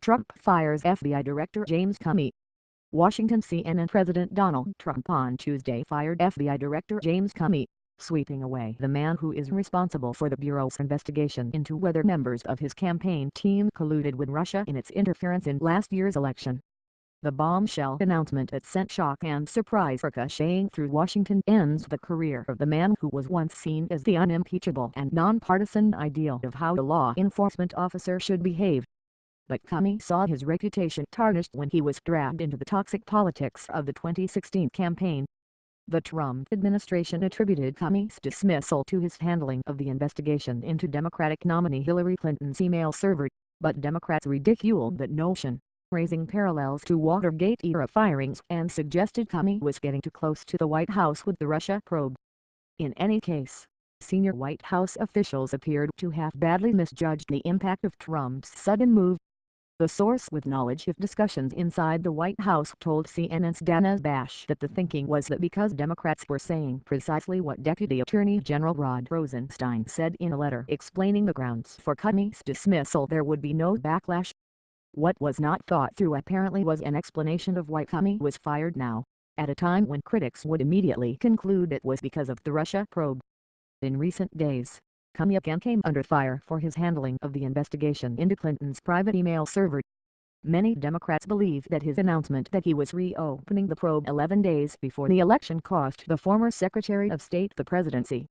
Trump fires FBI Director James Comey. Washington. CNN. President Donald Trump on Tuesday fired FBI Director James Comey, sweeping away the man who is responsible for the Bureau's investigation into whether members of his campaign team colluded with Russia in its interference in last year's election. The bombshell announcement that sent shock and surprise ricocheting through Washington ends the career of the man who was once seen as the unimpeachable and nonpartisan ideal of how a law enforcement officer should behave. But Comey saw his reputation tarnished when he was dragged into the toxic politics of the 2016 campaign. The Trump administration attributed Comey's dismissal to his handling of the investigation into Democratic nominee Hillary Clinton's email server, but Democrats ridiculed that notion, raising parallels to Watergate-era firings and suggested Comey was getting too close to the White House with the Russia probe. In any case, senior White House officials appeared to have badly misjudged the impact of Trump's sudden move. The source with knowledge of discussions inside the White House told CNN's Dana Bash that the thinking was that because Democrats were saying precisely what Deputy Attorney General Rod Rosenstein said in a letter explaining the grounds for Comey's dismissal, there would be no backlash. What was not thought through apparently was an explanation of why Comey was fired now, at a time when critics would immediately conclude it was because of the Russia probe. In recent days, Comey again came under fire for his handling of the investigation into Clinton's private email server. Many Democrats believe that his announcement that he was reopening the probe 11 days before the election cost the former Secretary of State the presidency.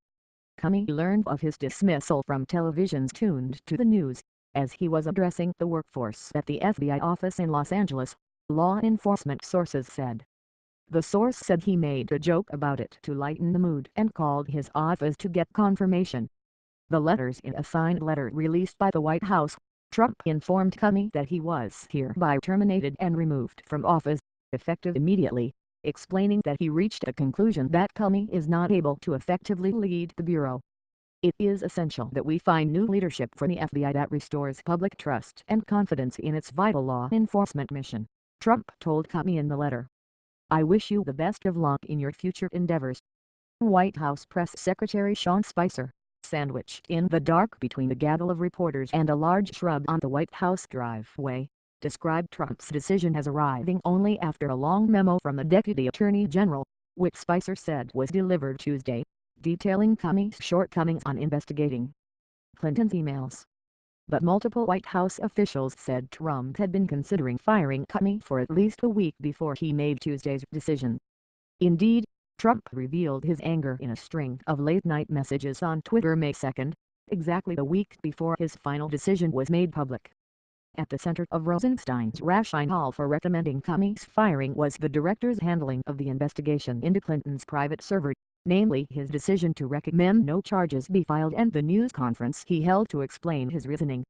Comey learned of his dismissal from televisions tuned to the news, as he was addressing the workforce at the FBI office in Los Angeles, law enforcement sources said. The source said he made a joke about it to lighten the mood and called his office to get confirmation. The letters in a signed letter released by the White House, Trump informed Comey that he was hereby terminated and removed from office, effective immediately, explaining that he reached a conclusion that Comey is not able to effectively lead the Bureau. It is essential that we find new leadership for the FBI that restores public trust and confidence in its vital law enforcement mission, Trump told Comey in the letter. I wish you the best of luck in your future endeavors. White House Press Secretary Sean Spicer, sandwiched in the dark between the gaggle of reporters and a large shrub on the White House driveway, described Trump's decision as arriving only after a long memo from the Deputy Attorney General, which Spicer said was delivered Tuesday, detailing Comey's shortcomings on investigating Clinton's emails. But multiple White House officials said Trump had been considering firing Comey for at least a week before he made Tuesday's decision. Indeed, Trump revealed his anger in a string of late-night messages on Twitter May 2, exactly a week before his final decision was made public. At the center of Rosenstein's rationale for recommending Comey's firing was the director's handling of the investigation into Clinton's private server, namely his decision to recommend no charges be filed and the news conference he held to explain his reasoning.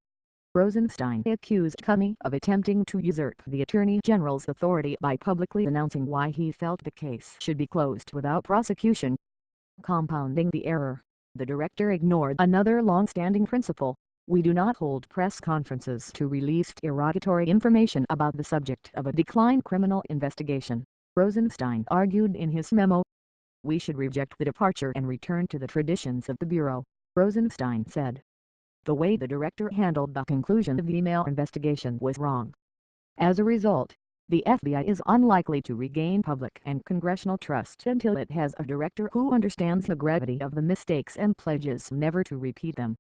Rosenstein accused Comey of attempting to usurp the Attorney General's authority by publicly announcing why he felt the case should be closed without prosecution. Compounding the error, the director ignored another long-standing principle: we do not hold press conferences to release derogatory information about the subject of a declined criminal investigation, Rosenstein argued in his memo. We should reject the departure and return to the traditions of the Bureau, Rosenstein said. The way the director handled the conclusion of the email investigation was wrong. As a result, the FBI is unlikely to regain public and congressional trust until it has a director who understands the gravity of the mistakes and pledges never to repeat them.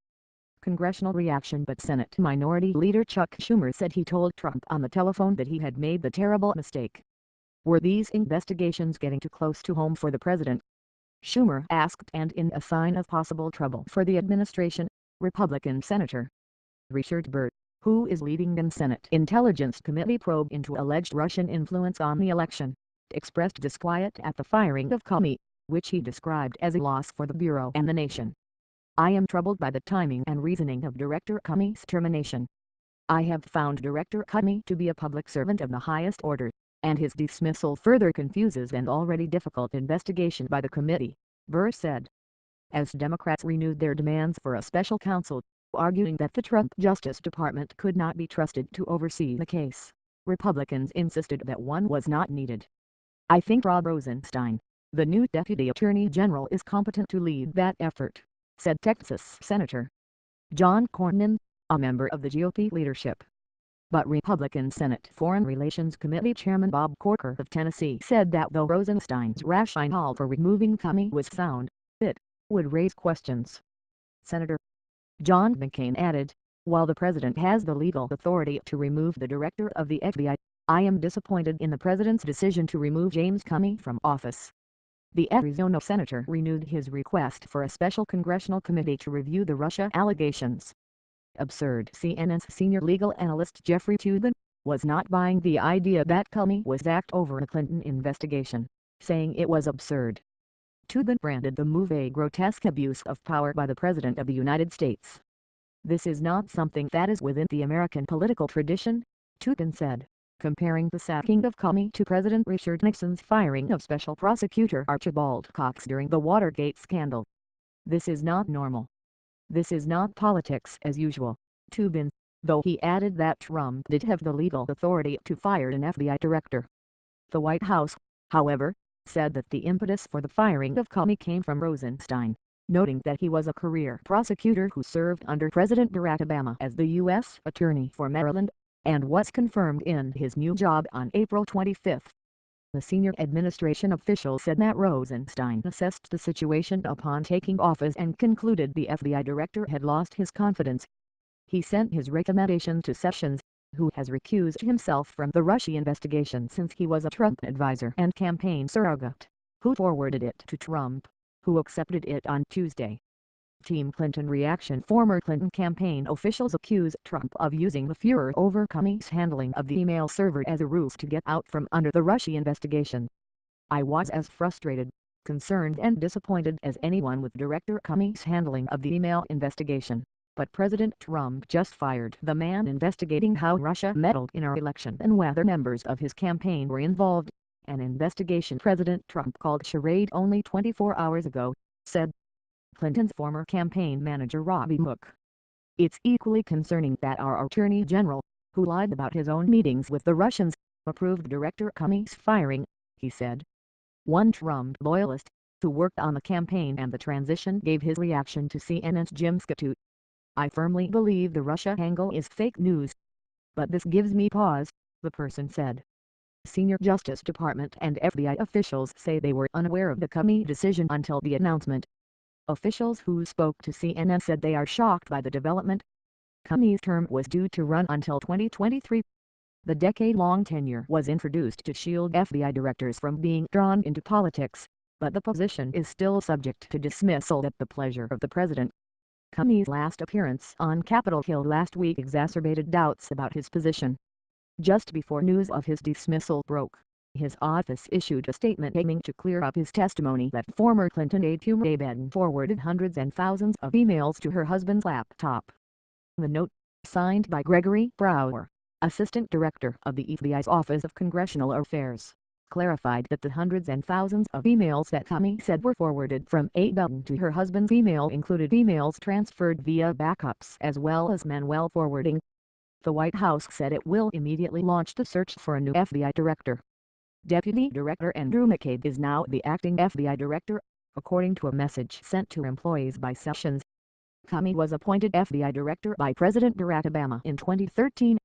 Congressional reaction. But Senate Minority Leader Chuck Schumer said he told Trump on the telephone that he had made the terrible mistake. Were these investigations getting too close to home for the president? Schumer asked, and in a sign of possible trouble for the administration, Republican Senator Richard Burr, who is leading the Senate Intelligence Committee probe into alleged Russian influence on the election, expressed disquiet at the firing of Comey, which he described as a loss for the Bureau and the nation. I am troubled by the timing and reasoning of Director Comey's termination. I have found Director Comey to be a public servant of the highest order, and his dismissal further confuses an already difficult investigation by the committee, Burr said. As Democrats renewed their demands for a special counsel, arguing that the Trump Justice Department could not be trusted to oversee the case, Republicans insisted that one was not needed. I think Rod Rosenstein, the new Deputy Attorney General, is competent to lead that effort, said Texas Senator John Cornyn, a member of the GOP leadership. But Republican Senate Foreign Relations Committee Chairman Bob Corker of Tennessee said that though Rosenstein's rationale for removing Comey was sound, it would raise questions. Senator John McCain added, "While the president has the legal authority to remove the director of the FBI, I am disappointed in the president's decision to remove James Comey from office." The Arizona senator renewed his request for a special congressional committee to review the Russia allegations. Absurd. CNN's senior legal analyst Jeffrey Toobin was not buying the idea that Comey was sacked over a Clinton investigation, saying it was absurd. Toobin branded the move a grotesque abuse of power by the President of the United States. "This is not something that is within the American political tradition," Toobin said, comparing the sacking of Comey to President Richard Nixon's firing of Special Prosecutor Archibald Cox during the Watergate scandal. "This is not normal. This is not politics as usual," Toobin, though he added that Trump did have the legal authority to fire an FBI director. The White House, however, said that the impetus for the firing of Comey came from Rosenstein, noting that he was a career prosecutor who served under President Barack Obama as the U.S. Attorney for Maryland, and was confirmed in his new job on April 25. The senior administration official said that Rosenstein assessed the situation upon taking office and concluded the FBI director had lost his confidence. He sent his recommendation to Sessions, who has recused himself from the Russia investigation since he was a Trump advisor and campaign surrogate, who forwarded it to Trump, who accepted it on Tuesday. Team Clinton reaction. Former Clinton campaign officials accuse Trump of using the furor over Comey's handling of the email server as a ruse to get out from under the Russia investigation. "I was as frustrated, concerned and disappointed as anyone with Director Comey's handling of the email investigation, but President Trump just fired the man investigating how Russia meddled in our election and whether members of his campaign were involved, an investigation President Trump called charade only 24 hours ago," said Clinton's former campaign manager Robbie Mook. "It's equally concerning that our Attorney General, who lied about his own meetings with the Russians, approved Director Comey's firing," he said. One Trump loyalist, who worked on the campaign and the transition, gave his reaction to CNN's Jim Comey. "I firmly believe the Russia angle is fake news. But this gives me pause," the person said. Senior Justice Department and FBI officials say they were unaware of the Comey decision until the announcement. Officials who spoke to CNN said they are shocked by the development. Comey's term was due to run until 2023. The decade-long tenure was introduced to shield FBI directors from being drawn into politics, but the position is still subject to dismissal at the pleasure of the president. Comey's last appearance on Capitol Hill last week exacerbated doubts about his position. Just before news of his dismissal broke, his office issued a statement aiming to clear up his testimony that former Clinton aide Abed forwarded hundreds and thousands of emails to her husband's laptop. The note, signed by Gregory Brower, Assistant Director of the FBI's Office of Congressional Affairs, clarified that the hundreds and thousands of emails that Comey said were forwarded from Abed to her husband's email included emails transferred via backups as well as manual forwarding. The White House said it will immediately launch the search for a new FBI director. Deputy Director Andrew McCabe is now the acting FBI director, according to a message sent to employees by Sessions. Comey was appointed FBI director by President Barack Obama in 2013.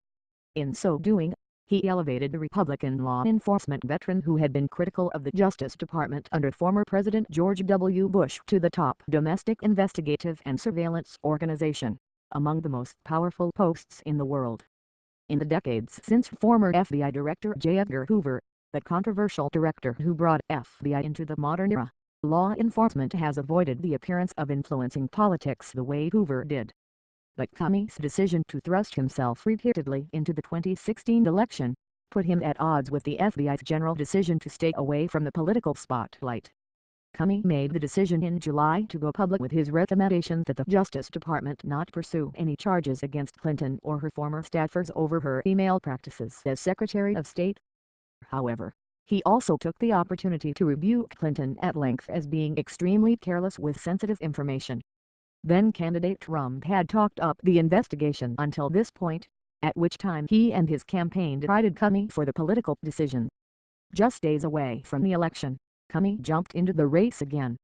In so doing, he elevated the Republican law enforcement veteran who had been critical of the Justice Department under former President George W. Bush to the top domestic investigative and surveillance organization, among the most powerful posts in the world. In the decades since former FBI Director J. Edgar Hoover, the controversial director who brought FBI into the modern era, law enforcement has avoided the appearance of influencing politics the way Hoover did. But Comey's decision to thrust himself repeatedly into the 2016 election put him at odds with the FBI's general decision to stay away from the political spotlight. Comey made the decision in July to go public with his recommendation that the Justice Department not pursue any charges against Clinton or her former staffers over her email practices as Secretary of State. However, he also took the opportunity to rebuke Clinton at length as being extremely careless with sensitive information. Then-candidate Trump had talked up the investigation until this point, at which time he and his campaign derided Comey for the political decision. Just days away from the election, Comey jumped into the race again.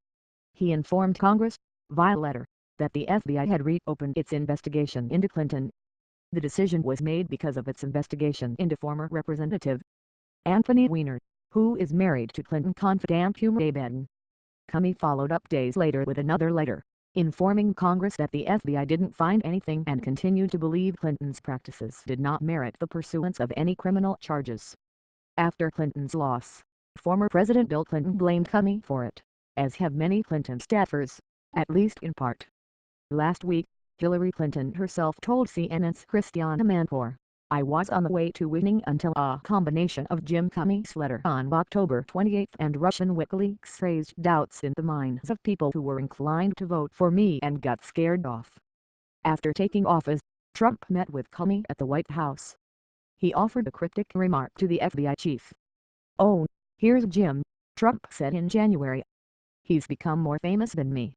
He informed Congress, via letter, that the FBI had reopened its investigation into Clinton. The decision was made because of its investigation into former Representative Anthony Weiner, who is married to Clinton confidant Huma Abedin. Comey followed up days later with another letter, informing Congress that the FBI didn't find anything and continued to believe Clinton's practices did not merit the pursuance of any criminal charges. After Clinton's loss, former President Bill Clinton blamed Comey for it, as have many Clinton staffers, at least in part. Last week, Hillary Clinton herself told CNN's Christiana Manpour, "I was on the way to winning until a combination of Jim Comey's letter on October 28 and Russian WikiLeaks raised doubts in the minds of people who were inclined to vote for me and got scared off." After taking office, Trump met with Comey at the White House. He offered a cryptic remark to the FBI chief. "Oh, here's Jim," Trump said in January. "He's become more famous than me.